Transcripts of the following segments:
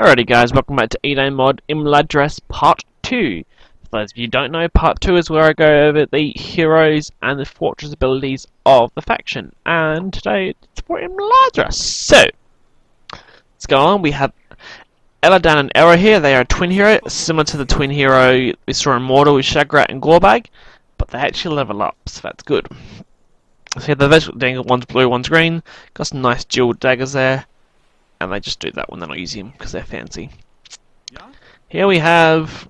Alrighty guys, welcome back to Edain MOD email address part 2. For those of you who don't know, part 2 is where I go over the heroes and the fortress abilities of the faction. And today it's for email address. So, let's go on. We have Edain and Era here. They are a twin hero, similar to the twin hero we saw in Mortal with Shagrat and Gorebag, but they actually level up, so that's good. So yeah, the visual thing, one's blue, one's green. Got some nice dual daggers there. And they just do that when they're not using them because they're fancy. Yeah. Here we have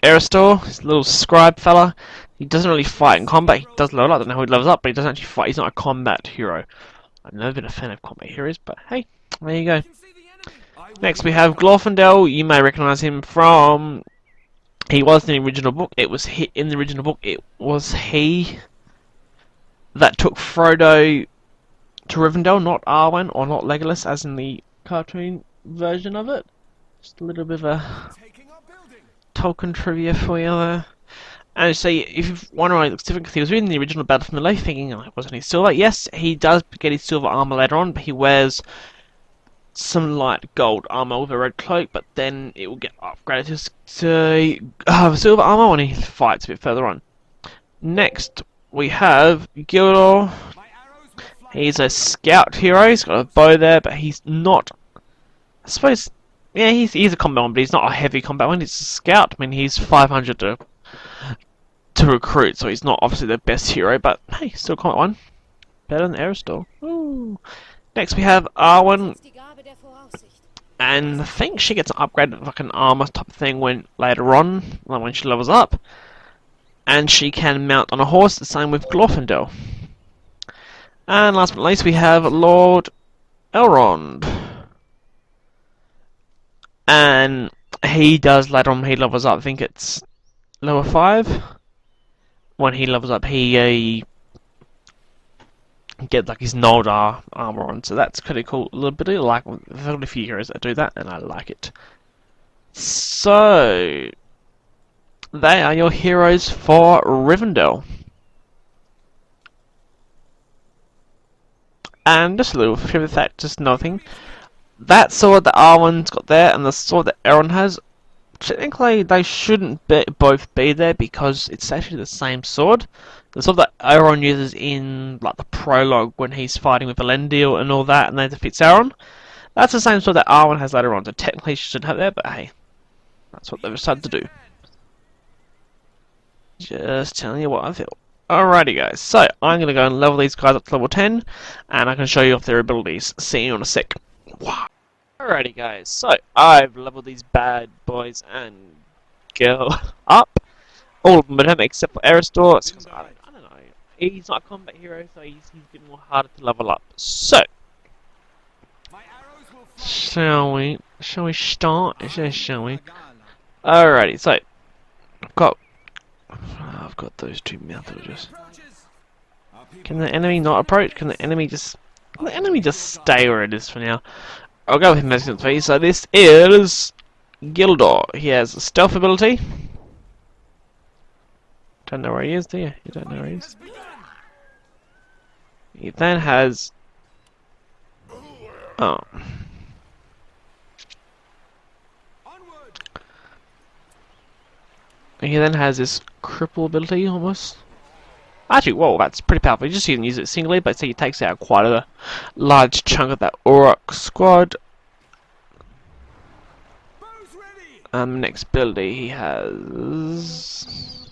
Aristor, this little scribe fella. He doesn't really fight in combat. He does level up. I don't know how he levels up, but he doesn't actually fight. He's not a combat hero. I've never been a fan of combat heroes, but hey, there you go. Next we have Glorfindel. You may recognise him from. He was in the original book. It was in the original book. It was he that took Frodo to Rivendell, not Arwen or not Legolas as in the cartoon version of it. Just a little bit of a Tolkien trivia for you there. And so if you wonder why he looks different, because he was reading the original Battle from the Lake thinking, oh, wasn't he silver? Yes, he does get his silver armor later on, but he wears some light gold armor with a red cloak, but then it will get upgraded to silver armor when he fights a bit further on. Next, we have Gildor. He's a scout hero, he's got a bow there, but he's not, I suppose, yeah, he's a combat one, but he's not a heavy combat one, he's a scout. I mean, he's 500 to recruit, so he's not obviously the best hero, but hey, still a combat one. Better than Aristor. Ooh. Next we have Arwen, and I think she gets an upgrade, like an armor type of thing, later on, like when she levels up. And she can mount on a horse, the same with Glorfindel. And last but not least, we have Lord Elrond. And he does later on, he levels up, I think it's level 5. When he levels up, he gets like his Noldar armor on, so that's pretty cool. A little bit of like, there's a few heroes that do that, and I like it. So, they are your heroes for Rivendell. And just a little trivia fact, just another thing. That sword that Arwen's got there and the sword that Elrond has, technically they shouldn't both be there because it's actually the same sword. The sword that Elrond uses in like the prologue when he's fighting with Elendil and all that and then defeats Sauron, that's the same sword that Arwen has later on, so technically she should have there, but hey, that's what they've decided to do. Just telling you what I feel. Alrighty guys, so I'm going to go and level these guys up to level 10, and I can show you off their abilities. See you in a sec. Wow. Alrighty guys, so I've leveled these bad boys and girl up. All of them except for Aristor, because I don't know, he's not a combat hero, so he's a bit more harder to level up. So, shall we start? Shall we? Alrighty, so, I've got those two methods. Can the enemy not approach? Can the enemy just stay where it is for now? I'll go with him as three. So this is Gildor. He has a stealth ability. Don't know where he is, do you? You don't know where he is. He then has he then has this cripple ability almost. Actually, whoa, that's pretty powerful. You just can use it singly, but see, he takes out quite a large chunk of that Orc squad. Next ability he has.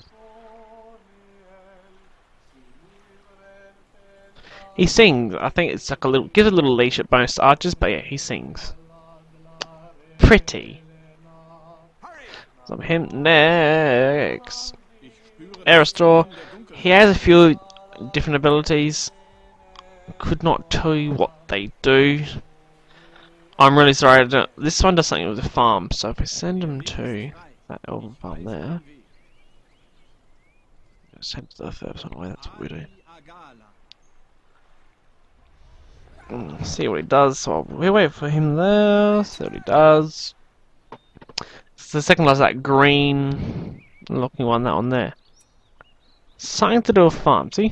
He sings. I think it's like a little, gives a little leash at bonus to archers, but yeah, he sings. Pretty. So him next. Aristor. He has a few different abilities. Could not tell you what they do. I'm really sorry. This one does something with the farm. So if we send him to that elven farm there, send to the first one away. That's what we do. See what he does. So we wait for him there. See what he does. It's the second last, that green looking one. That one there. Something to do with farm, see?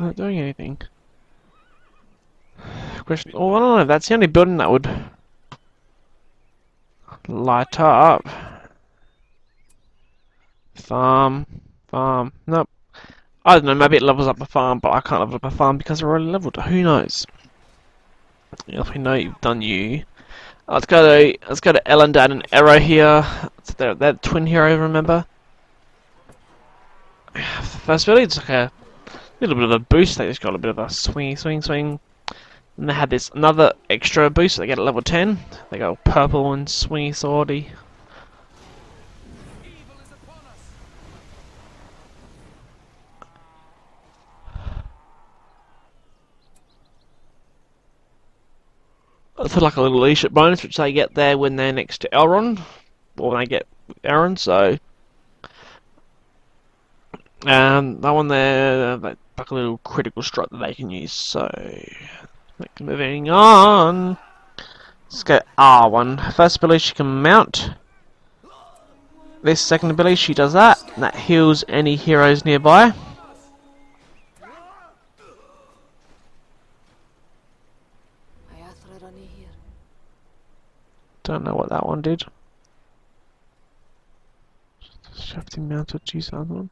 Not doing anything. Question. Oh, I don't know. That's the only building that would light up. Farm. Farm. Nope. I don't know. Maybe it levels up a farm, but I can't level up a farm because they're already leveled. Who knows? If we know you've done you. Let's go to Ellen, Dad, and Arrow here. So they're twin hero, remember? First ability, it's like a little bit of a boost. They just got a bit of a swing. And they had this another extra boost. So they get a level 10. They go purple and swingy swordy. It's like a little leadership bonus, which they get there when they're next to Elrond, or when they get Aaron. So, that one there, like a little critical strike that they can use. So, moving on. Let's go R1. First ability she can mount. This second ability she does that, and that heals any heroes nearby. Don't know what that one did. Shifting mounted, choose another one.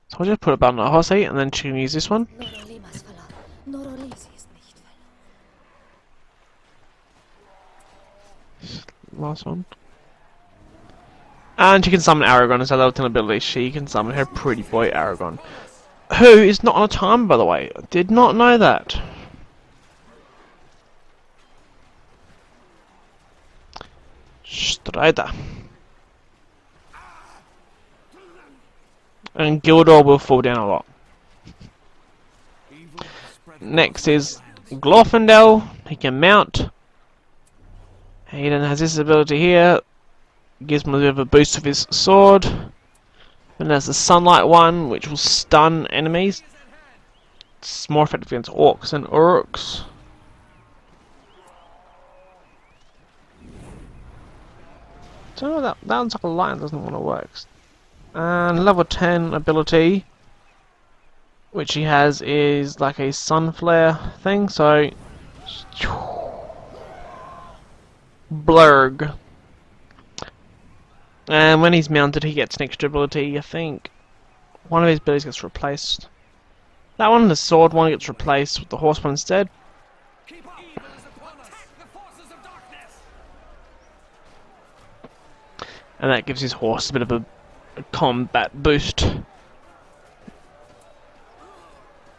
So I'll just put a button on a horse seat and then she can use this one. Last one. And she can summon Aragorn as her level 10 ability. She can summon her pretty boy Aragorn. Who is not on a timer, by the way. I did not know that. Strider. And Gildor will fall down a lot. Next is Glorfindel. He can mount. He then has this ability here. Gives him a bit of a boost with his sword. And there's the sunlight one, which will stun enemies. It's more effective against orcs and urks. I don't know, that one's like a lion, doesn't want to work. And level 10 ability, which he has, is like a sun flare thing, so blurg. And when he's mounted he gets an extra ability. I think one of his abilities gets replaced. That one, the sword one, gets replaced with the horse one instead. And that gives his horse a bit of a combat boost.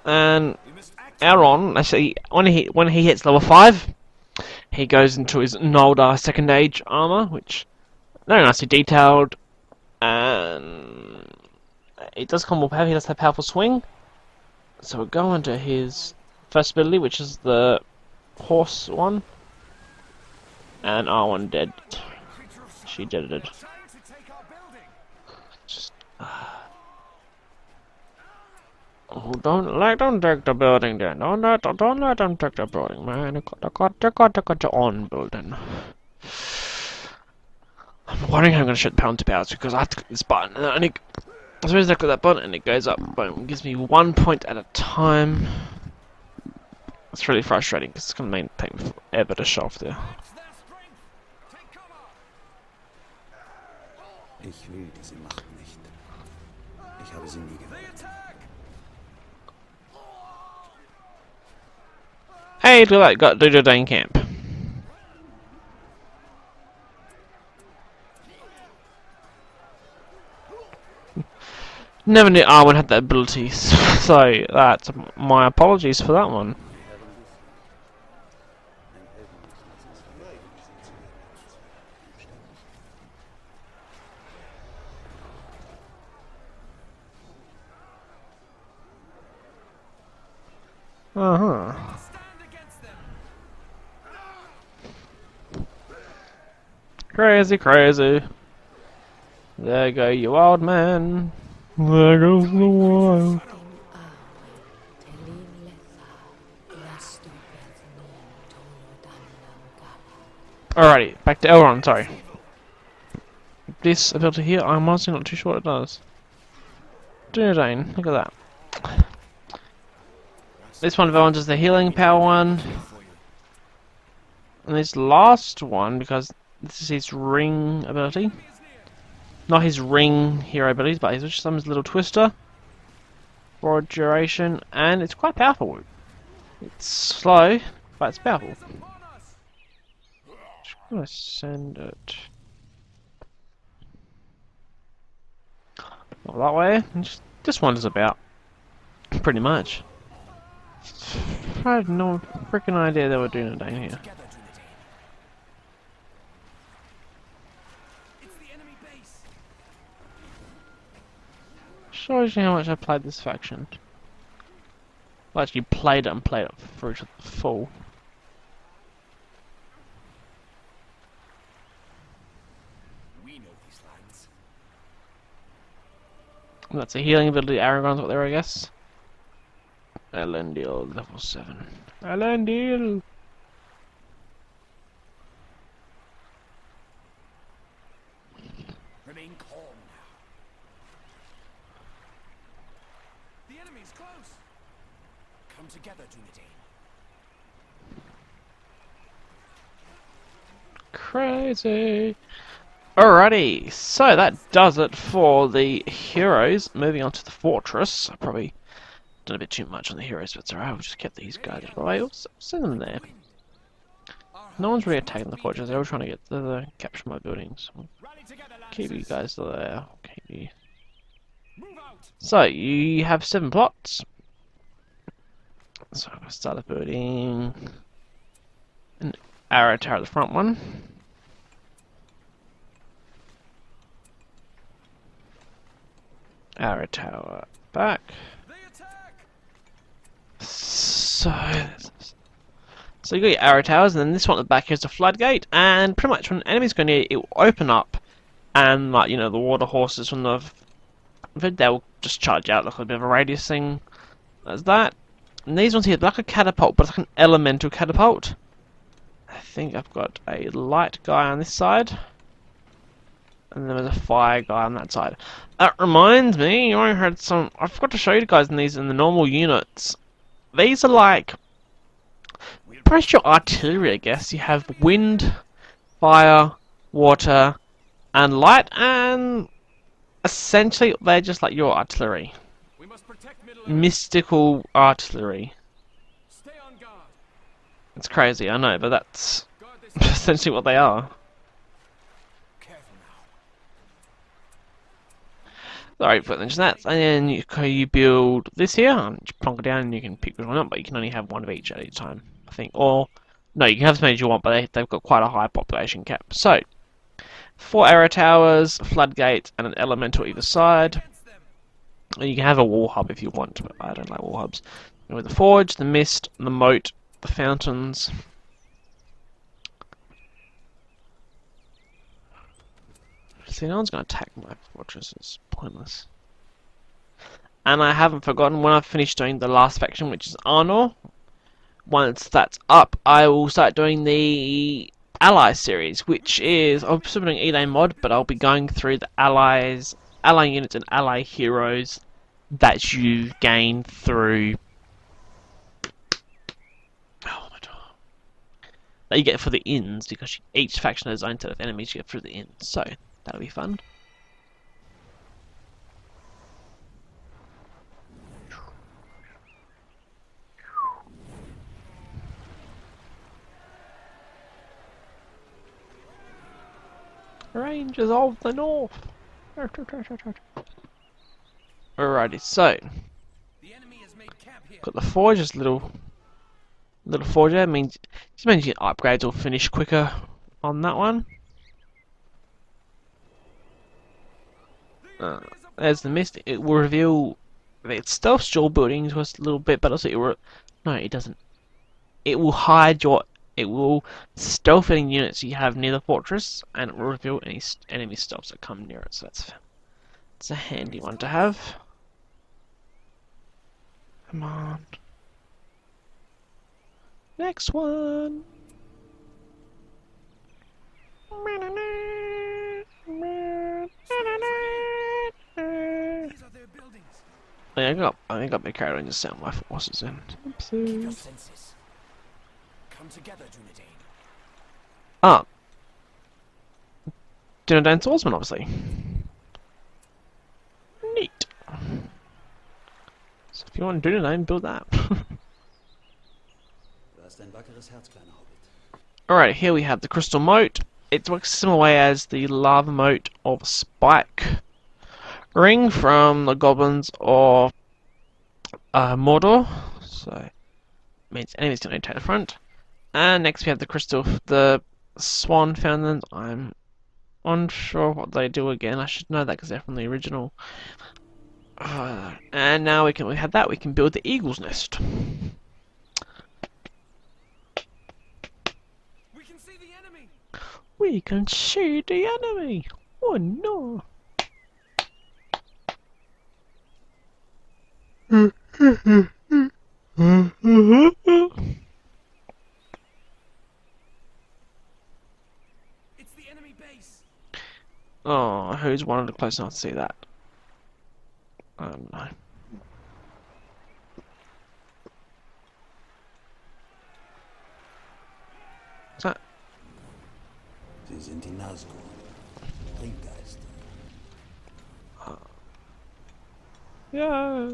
And Aaron, actually, when he hits level 5, he goes into his Noldar Second Age armor, which very nicely detailed, and it does come more powerful. He does have powerful swing. So we'll go into his first ability, which is the horse one, and R1 dead. She deaded. Just oh, don't take the building then. Don't let them take the building, man. They got your own building. I'm wondering how I'm gonna shut the penalty powers because I have to click this button and it, as soon as I click that button and it goes up, boom, it gives me 1 point at a time. It's really frustrating because it's gonna take me forever to show off there. Ich will diese Macht nicht. Ich habe sie nie gewählt. Hey, look at that, got to do the Edain camp. Never knew Arwen had that ability, so that's my apologies for that one. Crazy, crazy. There go you old man. There goes the wild. Alrighty, back to Elrond, sorry. This ability here, I'm honestly not too sure what it does. Dunedain, look at that. This one of our ones is the healing power one. And this last one, because this is his ring ability. Not his ring hero abilities, but his summons little twister for a duration, and it's quite powerful. It's slow, but it's powerful. Just gonna send it not that way. Just this one is about pretty much. I had no freaking idea they were doing it down here. Shows you how much I played this faction. Well, actually played it and played it through to the full. We know these lands. And that's a healing ability. Aragon's what there, I guess. Elendil, level 7. Elendil! Remain calm now. The enemy's close. Come together, Dunedain. Crazy! Alrighty, so that does it for the heroes. Moving on to the fortress. I probably done a bit too much on the heroes, but it's alright, we'll just keep these guys out of the way. Send them there. No one's really attacking the fortress, they're all trying to get the capture my buildings. Keep you guys there. Keep you. So, you have 7 plots. So I'm going to start a building an arrow tower at the front one. Arrow tower back. So you got your arrow towers, and then this one at the back is the floodgate, and pretty much when an enemy's going near, it will open up, and like, you know, the water horses from the they'll just charge out like a bit of a radius thing. There's that. And these ones here, they're like a catapult, but it's like an elemental catapult. I think I've got a light guy on this side, and then there's a fire guy on that side. That reminds me, I forgot to show you guys in the normal units. These are like pretty much your artillery, I guess. You have wind, fire, water, and light, and essentially they're just like your artillery. Mystical artillery. It's crazy, I know, but that's essentially what they are. Alright, but then just that, and then you build this here, and you plonk it down, and you can pick which one up, but you can only have one of each at a time, I think. Or, no, you can have as many as you want, but they've got quite a high population cap. So, 4 arrow towers, a floodgate, and an elemental either side. And you can have a wall hub if you want, but I don't like wall hubs. And with the forge, the mist, the moat, the fountains. See, no one's going to attack my fortress, it's pointless. And I haven't forgotten, when I've finished doing the last faction, which is Arnor, once that's up, I will start doing the Ally series, which is, I'm still doing Edain MOD, but I'll be going through the ally units and ally heroes that you gain through... Oh my god. That you get for the inns, because each faction has its own set of enemies you get through the inns, so that'll be fun. Rangers of the North. Alrighty, so got the forge, just little forge there. Just means your upgrades will finish quicker on that one. There's the mist. It will reveal its stealth jewel building to us a little bit, but also no, it doesn't. It will hide it will stealth any units you have near the fortress, and it will reveal any enemy stealths that come near it. So it's a handy one to have. Come on. Next one. I think I got my character in the sound my forces in. Keep your senses. Come together, Dunedain. Ah, Dunedain Swordsman, obviously. Neat. So if you want Dunedain, build that. Du hast ein wackeres Herz, kleiner Hobbit. Alright, here we have the Crystal Moat. It works a similar way as the Lava Moat of Spike Ring from the Goblins of Mordor. So, it means enemies can only take the front. And next we have the Swan Fountains. I'm unsure what they do again. I should know that because they're from the original. And now we have that. We can build the Eagle's Nest. We can see the enemy. We can see the enemy. Oh no! It's the enemy base. Oh, who's one of the close enough to see that? I don't know. What's that? Sie sind die Nazgul. Ringgeister. Yeah.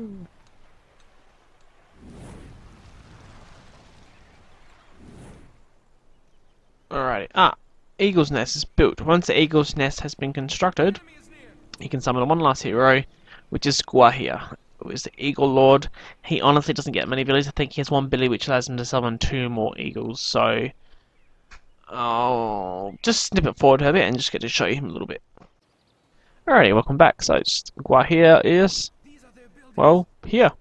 Alrighty. Eagle's Nest is built. Once the Eagle's Nest has been constructed, Enemy is near. you can summon one last hero, which is Guahia, who is the Eagle Lord. He honestly doesn't get many abilities. I think he has one ability which allows him to summon 2 more eagles. So, I'll just snip it forward a bit and just get to show you him a little bit. Alrighty, welcome back. So, Guahia is, These are their buildings. well, here.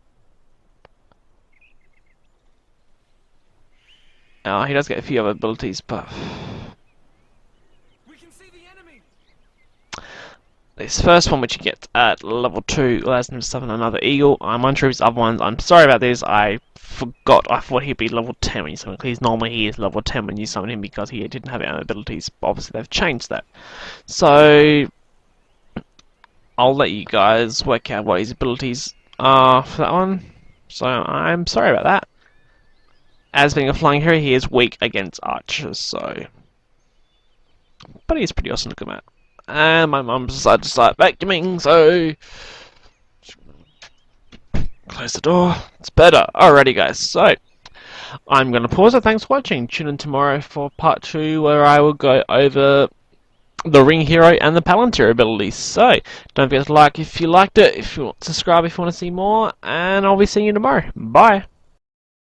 He does get a few other abilities, but We can see the enemy. this first one, which you get at level 2, allows him to summon another eagle. I'm unsure of his other ones. I'm sorry about this. I forgot. I thought he'd be level 10 when you summon him, because normally he is level 10 when you summon him because he didn't have any other abilities. But obviously they've changed that. So I'll let you guys work out what his abilities are for that one. So I'm sorry about that. As being a flying hero, he is weak against archers, so... But he's pretty awesome to come at. And my mum decided to start vacuuming, so... Close the door. It's better. Alrighty, guys, so... I'm going to pause it. Thanks for watching. Tune in tomorrow for part 2, where I will go over the Ring Hero and the Palantir abilities. So, don't forget to like if you liked it, if you want to subscribe if you want to see more, and I'll be seeing you tomorrow. Bye!